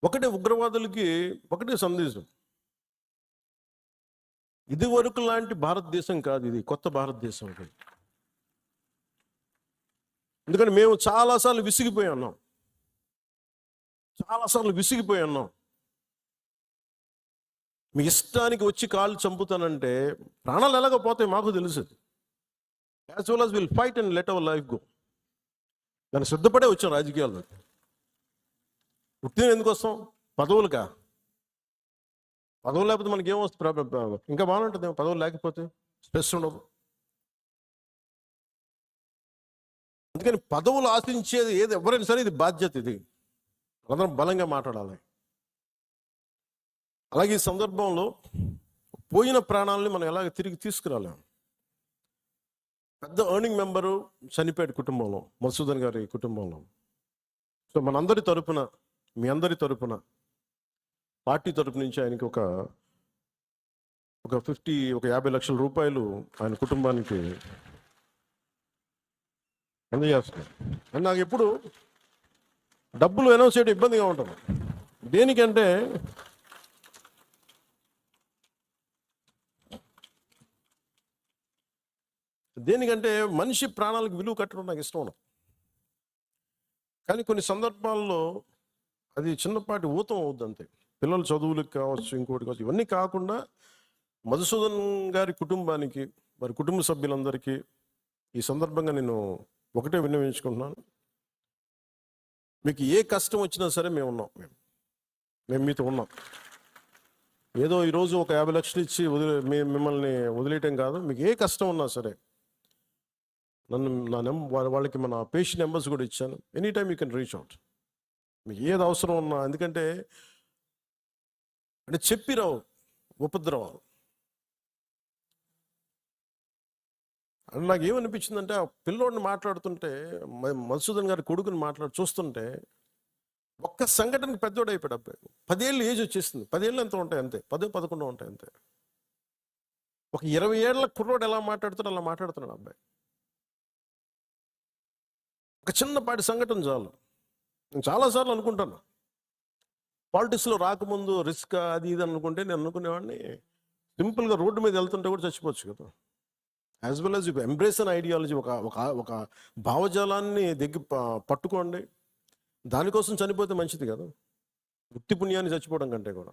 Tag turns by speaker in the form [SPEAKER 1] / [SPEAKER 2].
[SPEAKER 1] ఒకటే ఉగ్రవాదులకి ఒకటే సందేశం. ఇది వరకు లాంటి భారతదేశం కాదు, ఇది కొత్త భారతదేశం. ఎందుకంటే మేము చాలాసార్లు విసిగిపోయి ఉన్నాం. మీ ఇష్టానికి వచ్చి కాళ్ళు చంపుతానంటే ప్రాణాలు ఎలాగపోతాయి మాకు తెలుసు. As well as will fight and let our life go. దాన్ని సిద్ధపడే వచ్చాం రాజకీయాల్లో. ఉత్తీర్ణం ఎందుకు వస్తాం? పదవులుగా? పదవులు లేకపోతే మనకి ఏమొస్తుంది? ఇంకా బాగుంటుంది పదవులు లేకపోతే, స్ట్రెస్ ఉండదు. అందుకని పదవులు ఆశించేది ఏది ఎవరైనా సరే ఇది బాధ్యత. ఇది అందరం బలంగా మాట్లాడాలి. అలాగే ఈ సందర్భంలో పోయిన ప్రాణాలని మనం ఎలాగ తిరిగి తీసుకురాలేం. పెద్ద ఎర్నింగ్ మెంబరు చనిపోయాడు కుటుంబంలో, మధుసూదన్ గారి కుటుంబంలో. సో మనందరి తరపున, మీ అందరి తరపున, పార్టీ తరపు నుంచి ఆయనకి ఒక 50 లక్షల రూపాయలు ఆయన కుటుంబానికి అందజేస్తున్నారు. అని నాకు ఎప్పుడు డబ్బులు అనౌన్స్ చేయడం ఇబ్బందిగా ఉంటుంది. దేనికంటే మనిషి ప్రాణాలకు విలువ కట్టడం నాకు ఇష్టం ఉండదు. కానీ కొన్ని సందర్భాల్లో అది చిన్నపాటి ఊతం అవుద్ది అంతే. పిల్లల చదువులకు కావచ్చు, ఇంకోటి కావచ్చు. ఇవన్నీ కాకుండా మధుసూదన్ గారి కుటుంబానికి, వారి కుటుంబ సభ్యులందరికీ ఈ సందర్భంగా నేను ఒకటే విన్నవించుకుంటున్నాను. మీకు ఏ కష్టం వచ్చినా సరే మేము ఉన్నాం. మేము మీతో ఉన్నాం. ఏదో ఈరోజు ఒక 50 లక్షలు ఇచ్చి మిమ్మల్ని వదిలేయటం కాదు. మీకు ఏ కష్టం ఉన్నా సరే వాళ్ళకి మన పేషెంట్ నెంబర్స్ కూడా ఇచ్చాను. Any time you can reach out. మీకు ఏది అవసరం ఉన్నా. ఎందుకంటే చెప్పి రావు ఉపద్రవాలు. అని నాకు ఏమనిపించిందంటే, ఆ పిల్లోడిని మాట్లాడుతుంటే, మధుసూదన్ గారి కొడుకుని చూస్తుంటే ఒక్క సంఘటనకి పెద్దోడు అయిపోయాడు అబ్బాయి. 10 ఏళ్ళు ఏజ్ వచ్చేసింది. 10 ఏళ్ళు ఎంత ఉంటాయి అంతే, 10-11 ఉంటాయి అంతే. ఒక 20 ఏళ్ళ కుర్రోడు ఎలా మాట్లాడుతాడో అలా మాట్లాడుతున్నాడు అబ్బాయి. ఒక చిన్నపాటి సంఘటన చాలు. నేను చాలాసార్లు అనుకుంటాను, పాలిటిక్స్లో రాకముందు రిస్క్ అది ఇది అనుకుంటే, నేను అనుకునేవాడిని సింపుల్గా రోడ్డు మీద వెళ్తుంటే కూడా చచ్చిపోవచ్చు కదా. As well as embrace an ideology, ఒక భావజాలాన్ని పట్టుకోండి. దానికోసం చనిపోతే మంచిది కదా, వృత్తి పుణ్యాన్ని చచ్చిపోవడం కంటే కూడా.